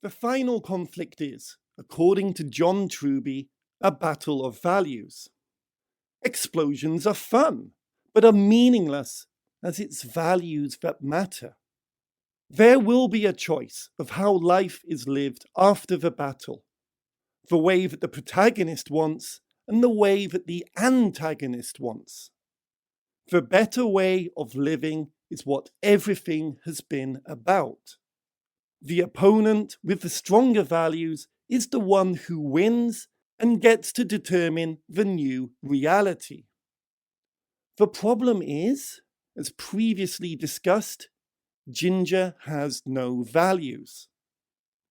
The final conflict is, according to John Truby, a battle of values. Explosions are fun, but are meaningless as it's values that matter. There will be a choice of how life is lived after the battle. The way that the protagonist wants and the way that the antagonist wants. The better way of living is what everything has been about. The opponent with the stronger values is the one who wins and gets to determine the new reality. The problem is, as previously discussed, Ginger has no values.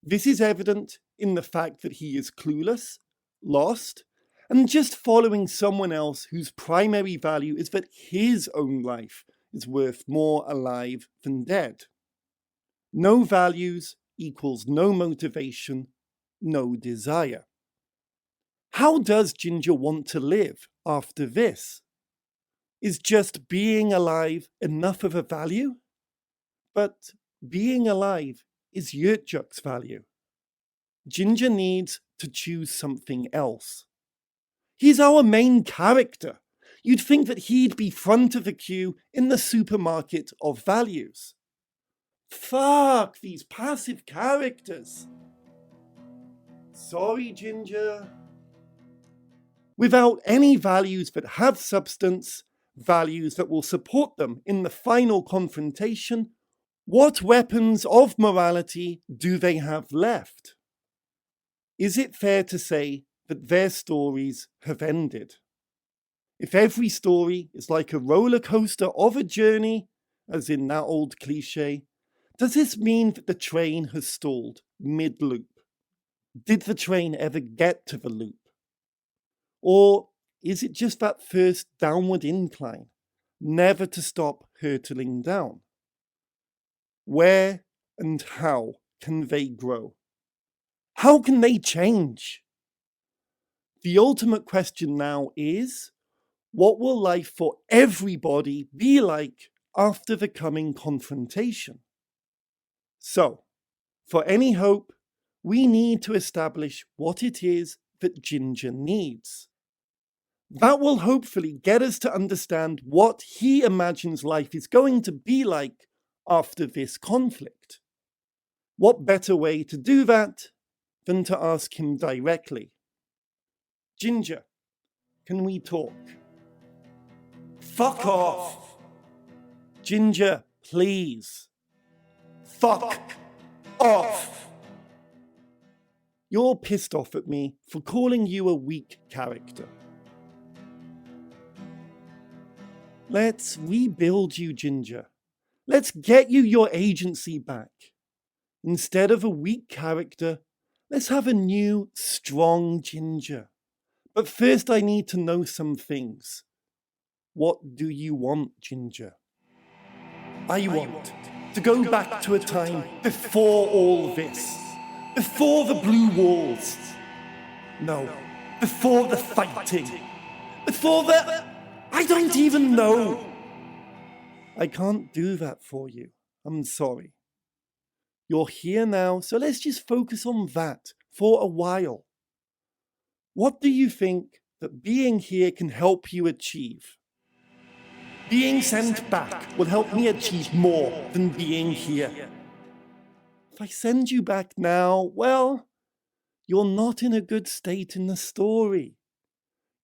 This is evident in the fact that he is clueless, lost, and just following someone else whose primary value is that his own life is worth more alive than dead. No values equals no motivation, no desire. How does Ginger want to live after this? Is just being alive enough of a value? But being alive is Yurtjuk's value. Ginger needs to choose something else. He's our main character. You'd think that he'd be front of the queue in the supermarket of values. Fuck these passive characters. Sorry, Ginger. Without any values that have substance, values that will support them in the final confrontation, what weapons of morality do they have left? Is it fair to say that their stories have ended? If every story is like a roller coaster of a journey, as in that old cliche, does this mean that the train has stalled mid-loop? Did the train ever get to the loop? Or is it just that first downward incline, never to stop hurtling down? Where and how can they grow? How can they change? The ultimate question now is, what will life for everybody be like after the coming confrontation? So, for any hope, we need to establish what it is that Ginger needs. That will hopefully get us to understand what he imagines life is going to be like after this conflict. What better way to do that than to ask him directly? Ginger, can we talk? Fuck off! Ginger, please. Fuck off! You're pissed off at me for calling you a weak character. Let's rebuild you, Ginger. Let's get you your agency back. Instead of a weak character, let's have a new, strong Ginger. But first I need to know some things. What do you want, Ginger? I want to go back to a time before all this. Before the blue walls. No, before the fighting. Before the... I don't even know. I can't do that for you. I'm sorry. You're here now, so let's just focus on that for a while. What do you think that being here can help you achieve? Being sent back will help me achieve more than being here. If I send you back now, well, you're not in a good state in the story.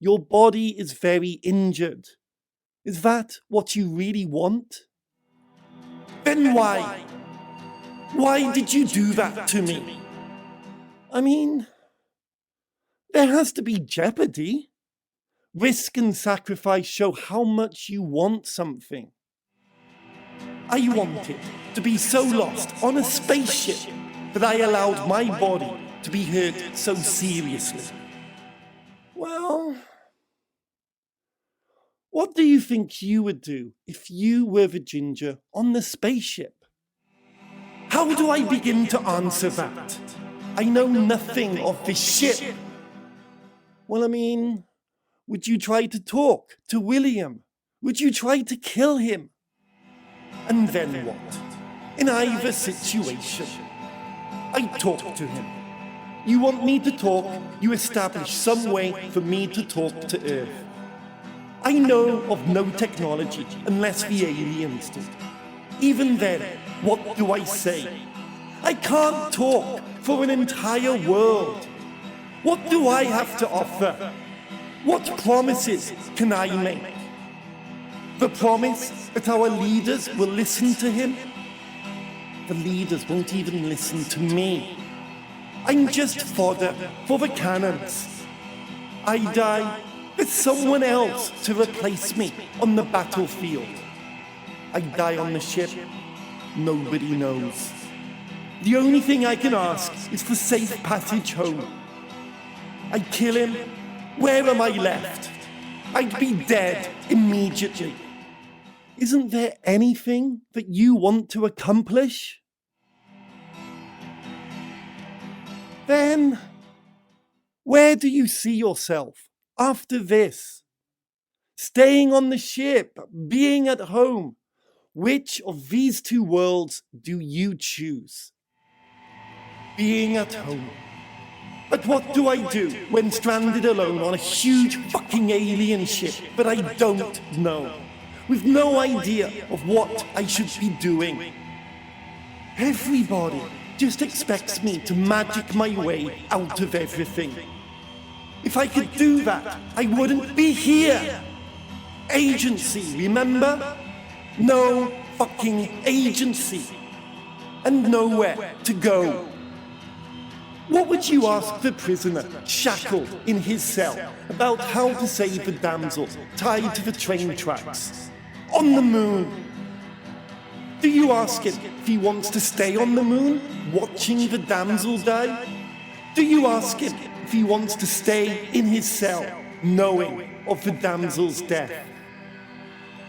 Your body is very injured. Is that what you really want? Then why? Why did you do that to me? I mean, there has to be jeopardy. Risk and sacrifice show how much you want something. I wanted to be so lost on a spaceship that I allowed my body to be hurt so seriously. Well, what do you think you would do if you were the Ginger on the spaceship? How do I begin to answer that? I know nothing of this ship. Well, I mean, would you try to talk to William? Would you try to kill him? And then what? In either situation, I talk to him. You want me to talk, you establish some way for me to talk to Earth. I know of no technology unless the aliens do. Even then, what do I say? I can't talk for an entire world. What do I have to offer? What promises can I make? The promise that our leaders will listen to him? The leaders won't even listen to me. I'm just fodder for the cannons. I die, there's someone else to replace me on the battlefield. I die on the ship, nobody knows. The only thing I can ask is for safe passage home. I kill him, where am I left? I'd be dead immediately. Isn't there anything that you want to accomplish? Then, where do you see yourself after this? Staying on the ship, being at home. Which of these two worlds do you choose? Being at home. But what do I do when stranded alone on a huge fucking alien ship that I don't know, with no idea of what I should be doing? Everybody just expects me to magic my way out of everything. If I could do that, I wouldn't be here. Agency, remember? No fucking agency. And nowhere to go. What would you ask the prisoner, shackled in his cell, about how to save the damsel tied to the train tracks? On the moon. Do you ask him if he wants to stay on the moon, watching the damsel die? Do you ask him if he wants to stay in his cell, knowing of the damsel's death?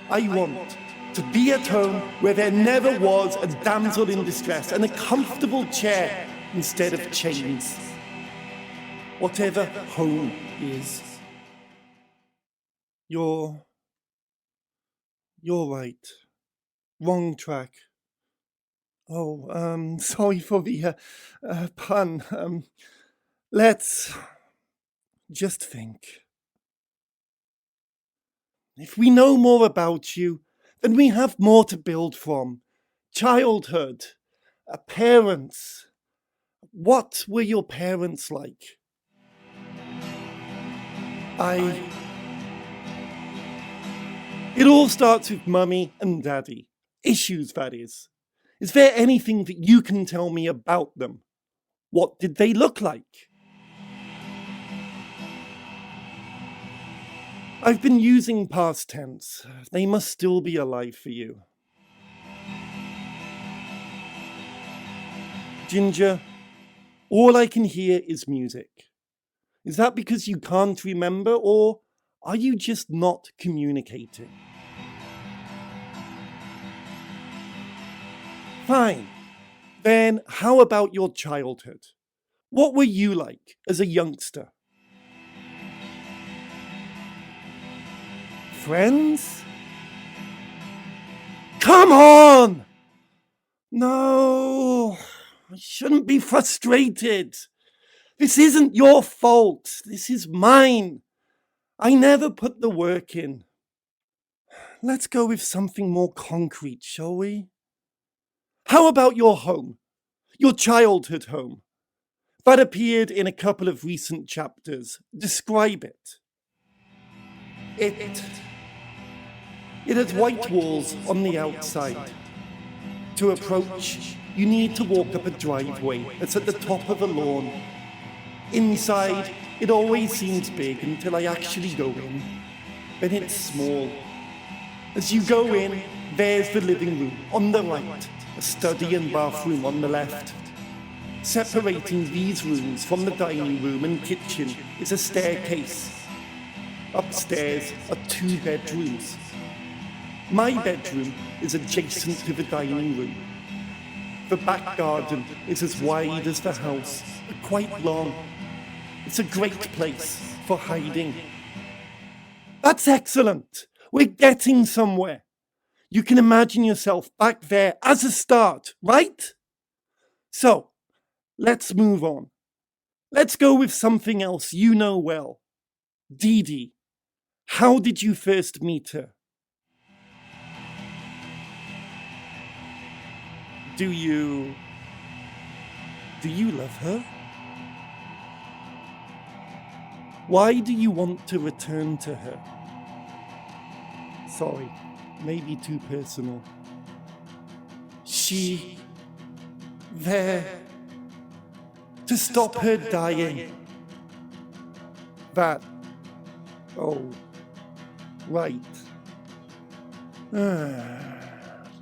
I want to be at home where there never was a damsel in distress and a comfortable chair instead of chains. Whatever home is. You're right. Wrong track. Oh, sorry for the pun. Let's just think. If we know more about you, then we have more to build from. Childhood, parents. What were your parents like? It all starts with mummy and daddy. Issues, that is. Is there anything that you can tell me about them? What did they look like? I've been using past tense. They must still be alive for you. Ginger, all I can hear is music. Is that because you can't remember, or are you just not communicating? Fine. Then how about your childhood? What were you like as a youngster? Friends? Come on! No, I shouldn't be frustrated. This isn't your fault. This is mine. I never put the work in. Let's go with something more concrete, shall we? How about your home? Your childhood home? That appeared in a couple of recent chapters. Describe it. It has white walls on the outside. To approach, you need to walk up a driveway that's at the top of a lawn. Inside, it always seems big until I actually go in. Then it's small. As you go in, there's the living room on the right, a study and bathroom on the left. Separating these rooms from the dining room and kitchen is a staircase. Upstairs are 2 bedrooms. My bedroom is adjacent to the dining room. The back garden is as wide as the house, but quite long. It's a great place for hiding. That's excellent. We're getting somewhere. You can imagine yourself back there as a start, right? So, Let's move on. Let's go with something else you know well. Dee Dee. How did you first meet her? Do you love her? Why do you want to return to her? Sorry, maybe too personal. She there to stop her dying. That, oh, right.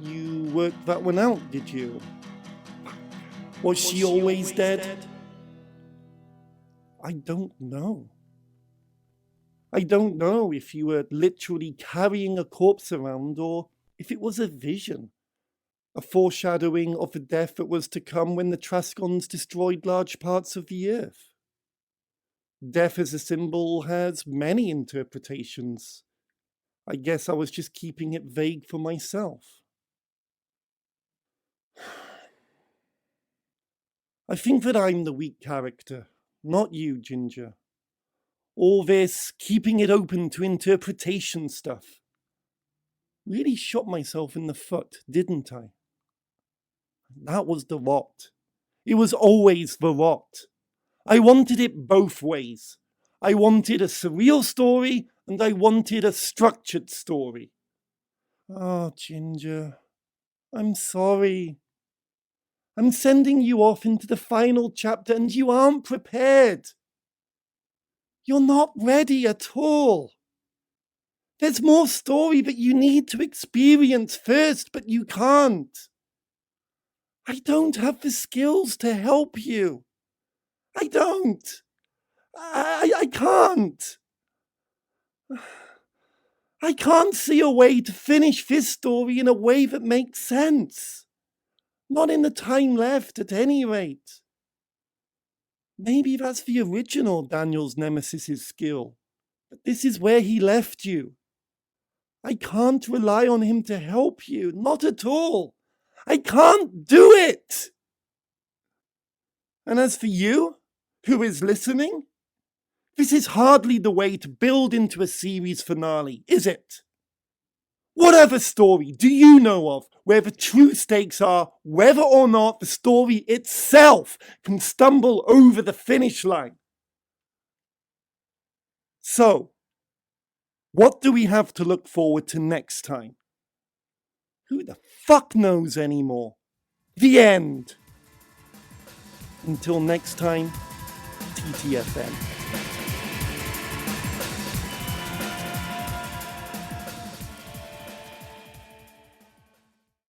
You worked that one out, did you? Was she always dead? I don't know. I don't know if you were literally carrying a corpse around or if it was a vision, a foreshadowing of the death that was to come when the Trascons destroyed large parts of the earth. Death as a symbol has many interpretations. I guess I was just keeping it vague for myself. I think that I'm the weak character, not you, Ginger. All this keeping it open to interpretation stuff. Really shot myself in the foot, didn't I? That was the rot. It was always the rot. I wanted it both ways. I wanted a surreal story and I wanted a structured story. Oh, Ginger, I'm sorry. I'm sending you off into the final chapter and you aren't prepared. You're not ready at all. There's more story that you need to experience first, but you can't. I don't have the skills to help you. I don't. I can't. I can't see a way to finish this story in a way that makes sense. Not in the time left, at any rate. Maybe that's the original Daniel's Nemesis' skill. But this is where he left you. I can't rely on him to help you. Not at all. I can't do it. And as for you, who is listening, this is hardly the way to build into a series finale, is it? What other story do you know of where the true stakes are whether or not the story itself can stumble over the finish line? So, what do we have to look forward to next time? Who the fuck knows anymore? The end. Until next time, TTFN.